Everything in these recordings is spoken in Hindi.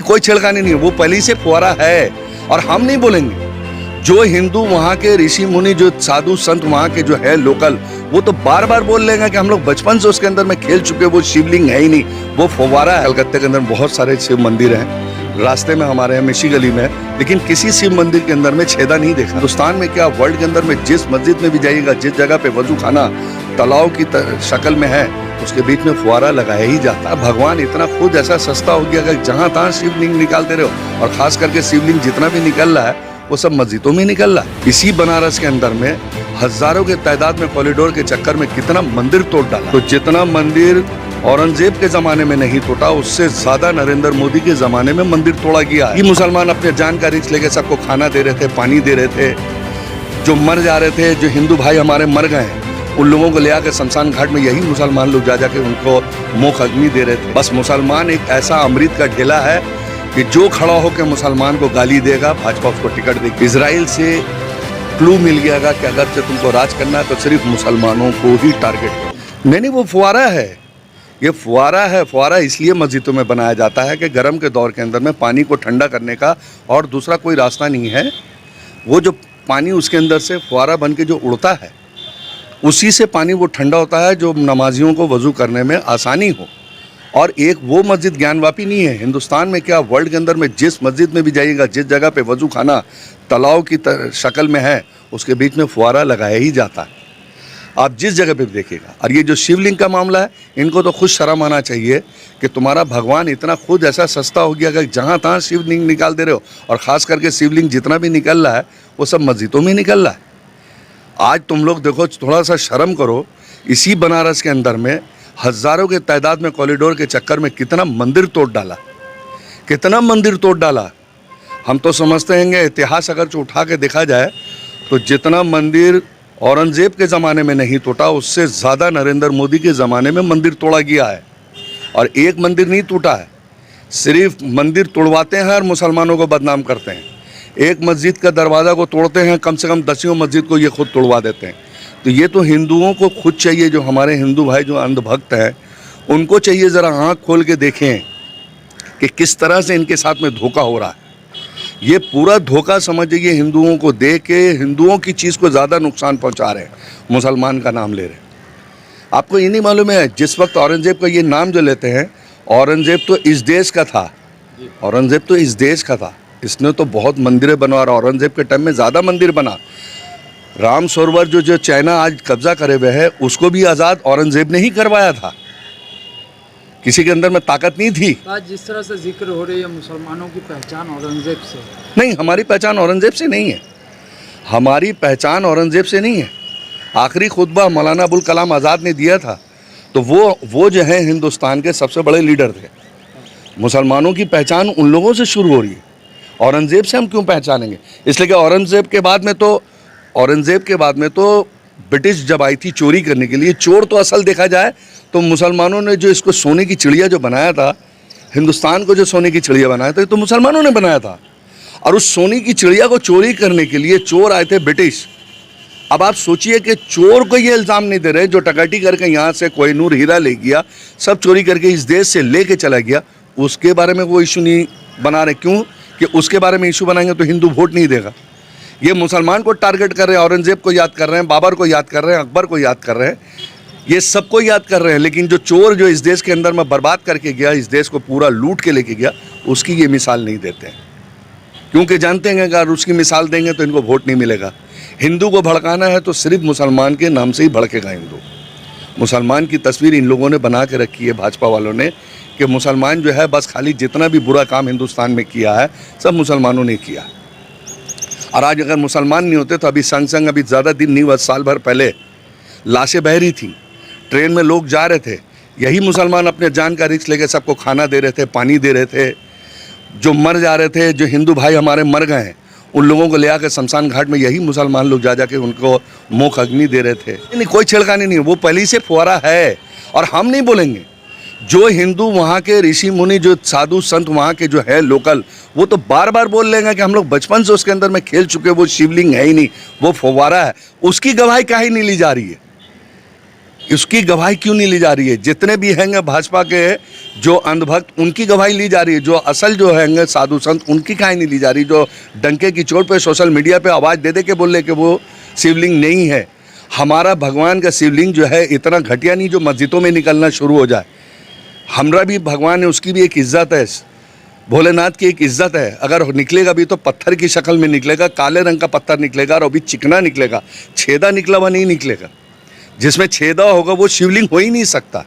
कोई छेड़खानी नहीं है, वो पहले से फुवारा है और हम नहीं बोलेंगे। जो हिंदू वहाँ के ऋषि मुनि, जो साधु संत वहाँ के जो है लोकल, वो तो बार बार बोल लेंगे कि हम लोग बचपन से उसके अंदर में खेल चुके, वो शिवलिंग है ही नहीं, वो फुवारा है। कलकत्ते के अंदर बहुत सारे शिव मंदिर हैं, रास्ते में हमारे यहाँ मिशी गली में, लेकिन किसी शिव मंदिर के अंदर में छेदा नहीं देखा। हिंदुस्तान में क्या, वर्ल्ड के अंदर में जिस मस्जिद में भी जाइएगा, जिस जगह पे वजू खाना तालाब की शक्ल में है, उसके बीच में फुवारा लगाया ही जाता है। भगवान इतना खुद ऐसा सस्ता हो गया कि जहां तहां शिवलिंग निकालते रहो, और खास करके शिवलिंग जितना भी निकल रहा है वो सब मस्जिदों में निकल रहा है। इसी बनारस के अंदर में हजारों के तादाद में कॉरिडोर के चक्कर में कितना मंदिर तोड़ डाला। तो जितना मंदिर औरंगजेब के जमाने में नहीं टूटा, उससे ज्यादा नरेंद्र मोदी के जमाने में मंदिर तोड़ा गया है। ये मुसलमान अपने जान का रिस्क लेके सबको खाना दे रहे थे, पानी दे रहे थे, जो मर जा रहे थे, जो हिंदू भाई हमारे मर गए हैं, उन लोगों को ले आकर शमशान घाट में यही मुसलमान लोग जा जाके उनको मुख अग्नि दे रहे थे। बस मुसलमान एक ऐसा अमृत का ढेला है कि जो खड़ा होकर मुसलमान को गाली देगा, भाजपा उसको टिकट देगी। इजराइल से क्लू मिल गया कि अगर से तुमको राज करना है तो सिर्फ मुसलमानों को ही टारगेट करो। नहीं, वो फुवारा है, ये फुवारा है। फुवारा इसलिए मस्जिदों में बनाया जाता है कि गर्म के दौर के अंदर में पानी को ठंडा करने का और दूसरा कोई रास्ता नहीं है। वो जो पानी उसके अंदर से फुवारा बन के जो उड़ता है, उसी से पानी वो ठंडा होता है, जो नमाजियों को वज़ू करने में आसानी हो। और एक वो मस्जिद ज्ञानवापी नहीं है। हिंदुस्तान में क्या, वर्ल्ड के अंदर में जिस मस्जिद में भी जाइएगा, जिस जगह पे वज़ू खाना तालाब की शक्ल में है, उसके बीच में फुवारा लगाया ही जाता है। आप जिस जगह पे भी देखिएगा। और ये जो शिवलिंग का मामला है, इनको तो खुद शर्म आना चाहिए कि तुम्हारा भगवान इतना खुद ऐसा सस्ता हो गया कि जहाँ तहाँ शिवलिंग निकाल दे रहे हो, और ख़ास करके शिवलिंग जितना भी निकल रहा है वो सब मस्जिदों में निकल रहा है। आज तुम लोग देखो, थोड़ा सा शर्म करो। इसी बनारस के अंदर में हजारों के तादाद में कॉरिडोर के चक्कर में कितना मंदिर तोड़ डाला, कितना मंदिर तोड़ डाला। हम तो समझते हैं इतिहास अगर जो उठा के देखा जाए तो जितना मंदिर औरंगजेब के ज़माने में नहीं टूटा, उससे ज़्यादा नरेंद्र मोदी के ज़माने में मंदिर तोड़ा गया है। और एक मंदिर नहीं टूटा है, सिर्फ मंदिर तोड़वाते हैं और मुसलमानों को बदनाम करते हैं। एक मस्जिद का दरवाज़ा को तोड़ते हैं, कम से कम 10 मस्जिद को ये खुद तोड़वा देते हैं। तो ये तो हिंदुओं को खुद चाहिए, जो हमारे हिंदू भाई जो अंधभक्त हैं, उनको चाहिए ज़रा आँख खोल के देखें कि किस तरह से इनके साथ में धोखा हो रहा है। ये पूरा धोखा समझिए, हिंदुओं को दे के हिंदुओं की चीज़ को ज़्यादा नुकसान पहुँचा रहे हैं, मुसलमान का नाम ले रहे हैं। आपको ये नहीं मालूम है, जिस वक्त औरंगजेब का ये नाम जो लेते हैं, औरंगजेब तो इस देश का था, औरंगजेब तो इस देश का था। इसने तो बहुत मंदिरें बनवा, और औरंगजेब के टाइम में ज़्यादा मंदिर बना। राम सरोवर जो चाइना आज कब्जा करे हुए है, उसको भी आज़ाद औरंगजेब ने ही करवाया था। किसी के अंदर में ताकत नहीं थी। आज जिस तरह से जिक्र हो रही है मुसलमानों की पहचान औरंगजेब से, नहीं, हमारी पहचान औरंगजेब से नहीं है, हमारी पहचान औरंगजेब से नहीं है। आखिरी खुतबा मौलाना अबुल कलाम आज़ाद ने दिया था, तो वो जो है हिंदुस्तान के सबसे बड़े लीडर थे। मुसलमानों की पहचान उन लोगों से शुरू हो रही है, औरंगजेब से हम क्यों पहचानेंगे? इसलिए कि औरंगजेब के बाद में तो ब्रिटिश जब आई थी चोरी करने के लिए, चोर तो असल देखा जाए तो मुसलमानों ने जो इसको सोने की चिड़िया जो बनाया था, हिंदुस्तान को जो सोने की चिड़िया बनाया था, ये तो मुसलमानों ने बनाया था। और उस सोने की चिड़िया को चोरी करने के लिए चोर आए थे ब्रिटिश। अब आप सोचिए कि चोर को ये इल्ज़ाम नहीं दे रहे, जो टकटी करके यहाँ से कोहिनूर हीरा ले गया, सब चोरी करके इस देश से लेके चला गया, उसके बारे में वो इशू नहीं बना रहे। क्यों कि उसके बारे में इशू बनाएंगे तो हिंदू वोट नहीं देगा। ये मुसलमान को टारगेट कर रहे हैं, औरंगजेब को याद कर रहे हैं, बाबर को याद कर रहे हैं, अकबर को याद कर रहे हैं, ये सबको याद कर रहे हैं। लेकिन जो चोर जो इस देश के अंदर में बर्बाद करके गया, इस देश को पूरा लूट के लेके गया, उसकी ये मिसाल नहीं देते हैं, क्योंकि जानते हैं कि अगर उसकी मिसाल देंगे तो इनको वोट नहीं मिलेगा। हिंदू को भड़काना है तो सिर्फ मुसलमान के नाम से ही भड़केगा हिंदू। मुसलमान की तस्वीर इन लोगों ने बना के रखी है, भाजपा वालों ने, कि मुसलमान जो है बस खाली जितना भी बुरा काम हिंदुस्तान में किया है सब मुसलमानों ने किया। और आज अगर मुसलमान नहीं होते तो अभी संग अभी ज़्यादा दिन नहीं हुआ, साल भर पहले लाशें बह रही थी, ट्रेन में लोग जा रहे थे, यही मुसलमान अपने जान का रिस्क लेके सबको खाना दे रहे थे, पानी दे रहे थे, जो मर जा रहे थे, जो हिंदू भाई हमारे मर गए हैं, उन लोगों को ले आकर शमशान घाट में यही मुसलमान लोग जा जाके उनको मुख अग्नि दे रहे थे। नहीं, कोई छेड़खानी नहीं है, वो पहले से फुवारा है और हम नहीं बोलेंगे। जो हिंदू वहाँ के ऋषि मुनि, जो साधु संत वहाँ के जो है लोकल, वो तो बार बार बोल लेंगे कि हम लोग बचपन से उसके अंदर में खेल चुके, वो शिवलिंग है ही नहीं, वो फुवारा है। उसकी गवाही काहे नहीं ली जा रही है? उसकी गवाही क्यों नहीं ली जा रही है? जितने भी हैंगे भाजपा के जो अंधभक्त, उनकी गवाही ली जा रही है। जो असल जो हैंगे साधु संत, उनकी कहानी नहीं ली जा रही। जो डंके की चोट पे सोशल मीडिया पे आवाज़ दे दे के बोल ले कि वो शिवलिंग नहीं है। हमारा भगवान का शिवलिंग जो है इतना घटिया नहीं जो मस्जिदों में निकलना शुरू हो जाए। हमरा भी भगवान है, उसकी भी एक इज्जत है, भोलेनाथ की एक इज्जत है। अगर निकलेगा भी तो पत्थर की शक्ल में निकलेगा, काले रंग का पत्थर निकलेगा और अभी चिकना निकलेगा, छेदा निकला हुआ नहीं निकलेगा। जिसमें छेदा होगा वो शिवलिंग हो ही नहीं सकता।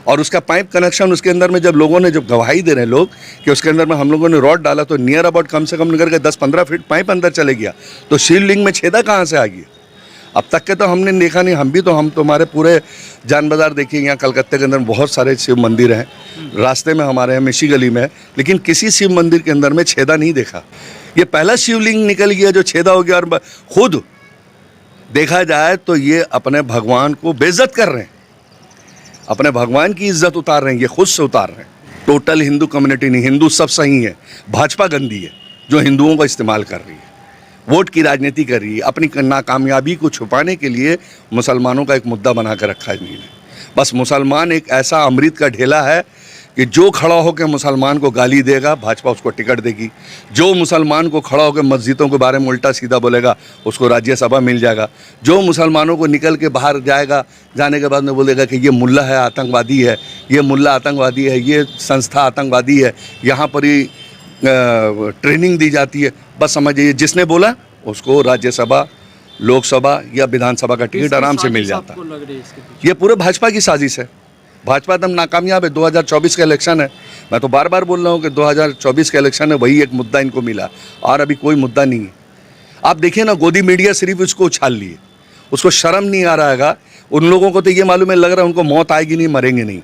और उसका पाइप कनेक्शन उसके अंदर में जब लोगों ने जब गवाही दे रहे हैं लोग कि उसके अंदर में हम लोगों ने रॉड डाला तो नियर अबाउट कम से कम निकल के 10-15 फीट पाइप अंदर चले गया, तो शिवलिंग में छेदा कहाँ से आ गया? अब तक के तो हमने देखा नहीं। हम तुम्हारे पूरे जान बाज़ार देखिए, यहाँ कलकत्ते के अंदर बहुत सारे शिव मंदिर हैं, रास्ते में हमारे यहाँ मिशी गली में है, लेकिन किसी शिव मंदिर के अंदर में छेदा नहीं देखा। ये पहला शिवलिंग निकल गया जो छेदा हो गया। और खुद देखा जाए तो ये अपने भगवान को बेइज्जत कर रहे हैं, अपने भगवान की इज्जत उतार रहे हैं, ये खुद से उतार रहे हैं। टोटल हिंदू कम्युनिटी नहीं, हिंदू सब सही है, भाजपा गंदी है जो हिंदुओं का इस्तेमाल कर रही है, वोट की राजनीति कर रही है। अपनी नाकामयाबी को छुपाने के लिए मुसलमानों का एक मुद्दा बना कर रखा है इन्होंने। बस मुसलमान एक ऐसा अमृत का ढेला है कि जो खड़ा होकर मुसलमान को गाली देगा भाजपा उसको टिकट देगी, जो मुसलमान को खड़ा होकर मस्जिदों के बारे में उल्टा सीधा बोलेगा उसको राज्यसभा मिल जाएगा, जो मुसलमानों को निकल के बाहर जाएगा, जाने के बाद में बोलेगा कि ये मुल्ला है आतंकवादी है, ये मुल्ला आतंकवादी है, ये संस्था आतंकवादी है, यहाँ पर ही ट्रेनिंग दी जाती है, बस समझिए जिसने बोला उसको राज्यसभा, लोकसभा या विधानसभा का टिकट आराम से मिल जाता। ये पूरे भाजपा की साजिश है। भाजपा एकदम नाकामयाब है। 2024 का इलेक्शन है, मैं तो बार बार बोल रहा हूँ कि 2024 का इलेक्शन है, वही एक मुद्दा इनको मिला और अभी कोई मुद्दा नहीं है। आप देखिए ना, गोदी मीडिया सिर्फ उसको उछाल लिए, उसको शर्म नहीं आ रहा है। उन लोगों को तो ये मालूम है, लग रहा है उनको मौत आएगी नहीं, मरेंगे नहीं,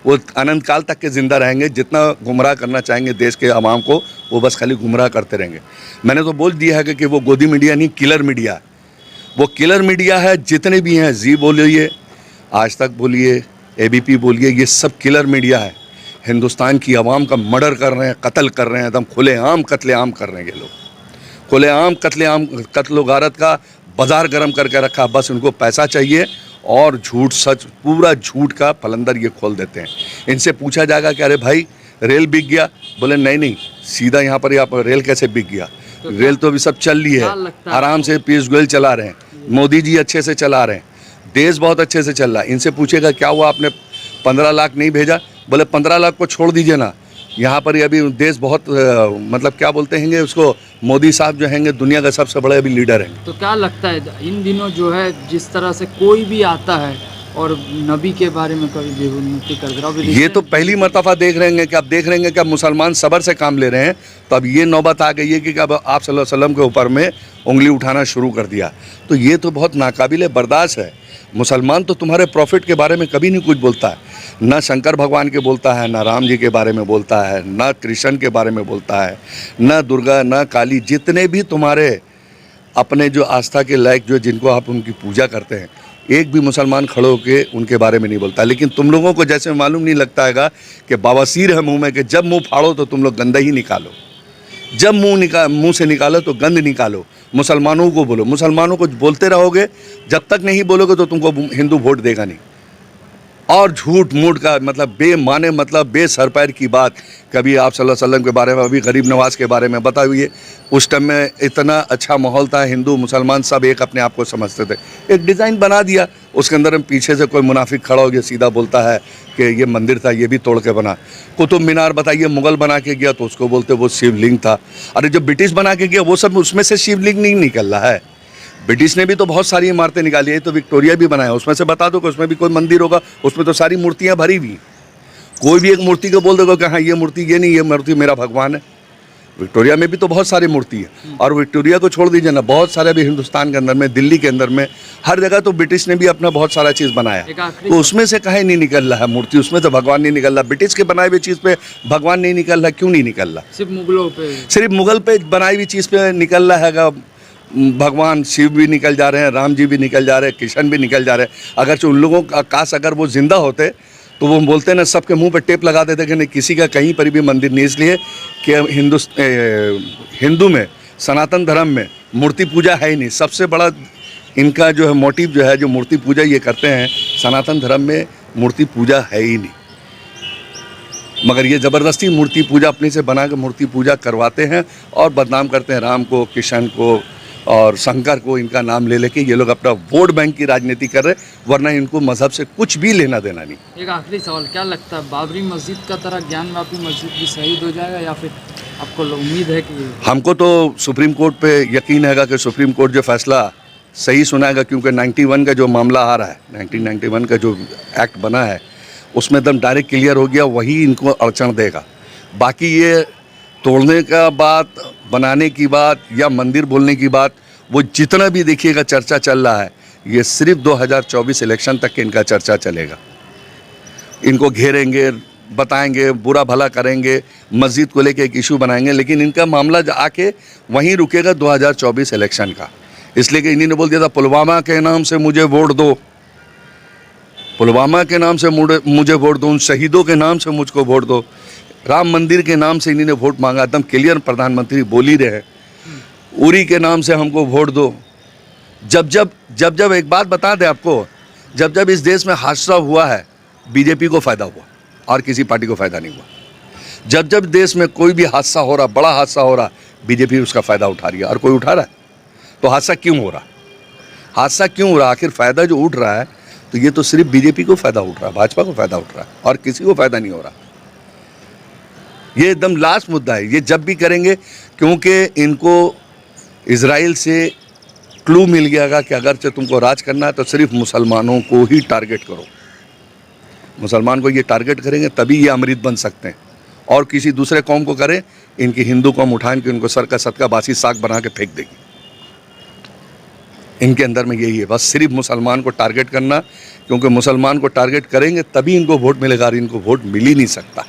वो अनंत काल तक के ज़िंदा रहेंगे। जितना गुमराह करना चाहेंगे देश के आवाम को, वो बस खाली गुमराह करते रहेंगे। मैंने तो बोल दिया है कि वो गोदी मीडिया नहीं, किलर मीडिया है। वो किलर मीडिया है। जितने भी हैं, जी बोलिए, आज तक बोलिए, एबीपी बोलिए, ये सब किलर मीडिया है। हिंदुस्तान की आवाम का मर्डर कर रहे हैं, कत्ल कर रहे हैं, एकदम खुलेआम कत्लेआम कर रहे हैं ये लोग। खुलेआम कत्लेआम, कत्ल गारत का बाजार गर्म करके रखा। बस उनको पैसा चाहिए और झूठ सच, पूरा झूठ का फलंदर ये खोल देते हैं। इनसे पूछा जाएगा कि अरे भाई रेल बिक गया, बोले नहीं, सीधा यहाँ पर आप रेल कैसे बिक गया? रेल तो अभी सब चल रही है, आराम से पीयूष गोयल चला रहे हैं, मोदी जी अच्छे से चला रहे हैं, देश बहुत अच्छे से चल रहा है। इनसे पूछेगा क्या हुआ आपने 15 लाख नहीं भेजा? बोले 15 लाख को छोड़ दीजिए ना, यहाँ पर अभी देश बहुत मतलब क्या बोलते हैं उसको, मोदी साहब जो हैं दुनिया का सबसे बड़े अभी लीडर हैं। तो क्या लगता है इन दिनों जो है जिस तरह से कोई भी आता है और नबी के बारे में कभी बेहुरमती कर रहा है, ये तो पहली मरतबा देख रहे हैं कि अब देख रहे हैं कि अब मुसलमान सब्र से काम ले रहे हैं। तो अब ये नौबत आ गई है कि अब आप सल्लल्लाहु अलैहि वसल्लम के ऊपर में उंगली उठाना शुरू कर दिया। तो ये तो बहुत नाकाबिल बर्दाश्त है। मुसलमान तो तुम्हारे प्रॉफिट के बारे में कभी नहीं कुछ बोलता है, ना शंकर भगवान के बोलता है, ना राम जी के बारे में बोलता है, ना कृष्ण के बारे में बोलता है, ना दुर्गा, ना काली। जितने भी तुम्हारे अपने जो आस्था के लायक जो जिनको आप उनकी पूजा करते हैं, एक भी मुसलमान खड़े होकर उनके बारे में नहीं बोलता। लेकिन तुम लोगों को जैसे मालूम नहीं लगता है कि बवासीर है मुंह में, कि जब मुंह फाड़ो तो तुम लोग गंदा ही निकालो, जब मुंह से निकालो तो गंद निकालो। मुसलमानों को बोलो, मुसलमानों को बोलते रहोगे, जब तक नहीं बोलोगे तो तुमको हिंदू वोट देगा नहीं। और झूठ मूठ का मतलब बेमाने, मतलब बेसरपैर की बात। कभी आप सल्लल्लाहु अलैहि वसल्लम के बारे में, अभी गरीब नवाज के बारे में बताइए। उस टाइम में इतना अच्छा माहौल था, हिंदू मुसलमान सब एक अपने आप को समझते थे। एक डिज़ाइन बना दिया, उसके अंदर पीछे से कोई मुनाफिक खड़ा हो गया, सीधा बोलता है कि ये मंदिर था, ये भी तोड़ के बना। कुतुब मीनार बताइए, मुग़ल बना के गया तो उसको बोलते वो शिवलिंग था। अरे जो ब्रिटिश बना के गया वो सब, उसमें से शिवलिंग नहीं निकल रहा है। ब्रिटिश ने भी तो बहुत सारी इमारतें निकाली है, तो विक्टोरिया भी बनाया, उसमें से बता दो कि उसमें भी कोई मंदिर होगा, उसमें तो सारी मूर्तियां भरी हुई। कोई भी एक मूर्ति को बोल दोगे कि हाँ ये मूर्ति, ये नहीं, ये मूर्ति मेरा भगवान है। विक्टोरिया में भी तो बहुत सारी मूर्ति है। और विक्टोरिया को छोड़ दीजिए ना, बहुत सारे अभी हिंदुस्तान के अंदर में, दिल्ली के अंदर में, हर जगह तो ब्रिटिश ने भी अपना बहुत सारा चीज़ बनाया, तो उसमें से कहीं नहीं निकल रहा है मूर्ति, उसमें तो भगवान नहीं निकल रहा। ब्रिटिश के बनाए हुए चीज़ पे भगवान नहीं निकल रहा, क्यों नहीं निकल रहा? सिर्फ मुगलों पे, सिर्फ मुगल पे बनाई हुई चीज़ पे निकल रहा है। भगवान शिव भी निकल जा रहे हैं, राम जी भी निकल जा रहे हैं, कृष्ण भी निकल जा रहे हैं। अगर उन लोगों का काश अगर वो जिंदा होते तो वो बोलते ना, सबके मुंह पे टेप लगा देते कि नहीं, किसी का कहीं पर भी मंदिर नहीं। इसलिए कि हिंदू में, सनातन धर्म में मूर्ति पूजा है ही नहीं। सबसे बड़ा इनका जो है मोटिव जो है, जो मूर्ति पूजा ये करते हैं, सनातन धर्म में मूर्ति पूजा है ही नहीं, मगर ये ज़बरदस्ती मूर्ति पूजा अपने से बना के मूर्ति पूजा करवाते हैं और बदनाम करते हैं राम को, किशन को और शंकर को। इनका नाम ले लेके ये लोग अपना वोट बैंक की राजनीति कर रहे, वरना इनको मजहब से कुछ भी लेना देना नहीं। एक आखिरी सवाल, क्या लगता है बाबरी मस्जिद का तरह ज्ञानवापी मस्जिद भी शहीद हो जाएगा, या फिर आपको उम्मीद है कि? हमको तो सुप्रीम कोर्ट पे यकीन है कि सुप्रीम कोर्ट जो फैसला सही सुनाएगा, क्योंकि 91 का जो मामला आ रहा है, 1991 का जो एक्ट बना है उसमें एकदम डायरेक्ट क्लियर हो गया, वही इनको अड़चन देगा। बाकी ये तोड़ने का बात, बनाने की बात या मंदिर बोलने की बात, वो जितना भी देखिएगा चर्चा चल रहा है, ये सिर्फ 2024 इलेक्शन तक के इनका चर्चा चलेगा। इनको घेरेंगे, बताएंगे, बुरा भला करेंगे, मस्जिद को लेके एक इशू बनाएंगे, लेकिन इनका मामला आके वहीं रुकेगा 2024 इलेक्शन का। इसलिए कि इन्हीं ने बोल दिया था पुलवामा के नाम से मुझे वोट दो, पुलवामा के नाम से मुझे वोट दो, उन शहीदों के नाम से मुझको वोट दो, राम मंदिर के नाम से इन्हीं ने वोट मांगा, एकदम क्लियर प्रधानमंत्री बोल ही रहे हैं, उरी के नाम से हमको वोट दो। जब एक बात बता दें आपको, जब इस देश में हादसा हुआ है बीजेपी को फ़ायदा हुआ और किसी पार्टी को फ़ायदा नहीं हुआ। जब देश में कोई भी हादसा हो रहा, बड़ा हादसा हो रहा, बीजेपी उसका फ़ायदा उठा रही है और कोई उठा रहा है। तो हादसा क्यों हो रहा, हादसा क्यों हो रहा? आखिर फ़ायदा जो उठ रहा है तो ये तो सिर्फ बीजेपी को फ़ायदा उठ रहा है, भाजपा को फ़ायदा उठ रहा है और किसी को फ़ायदा नहीं हो रहा। ये एकदम लास्ट मुद्दा है, ये जब भी करेंगे, क्योंकि इनको इजराइल से क्लू मिल गया कि अगर से तुमको राज करना है तो सिर्फ मुसलमानों को ही टारगेट करो। मुसलमान को ये टारगेट करेंगे तभी ये अमृत बन सकते हैं, और किसी दूसरे कौम को करें, इनकी हिंदू कौम उठाएं कि उनको सर का सदका बासी साग बना के फेंक देगी। इनके अंदर में यही है, बस सिर्फ मुसलमान को टारगेट करना, क्योंकि मुसलमान को टारगेट करेंगे तभी इनको वोट मिलेगा और इनको वोट मिल ही नहीं सकता।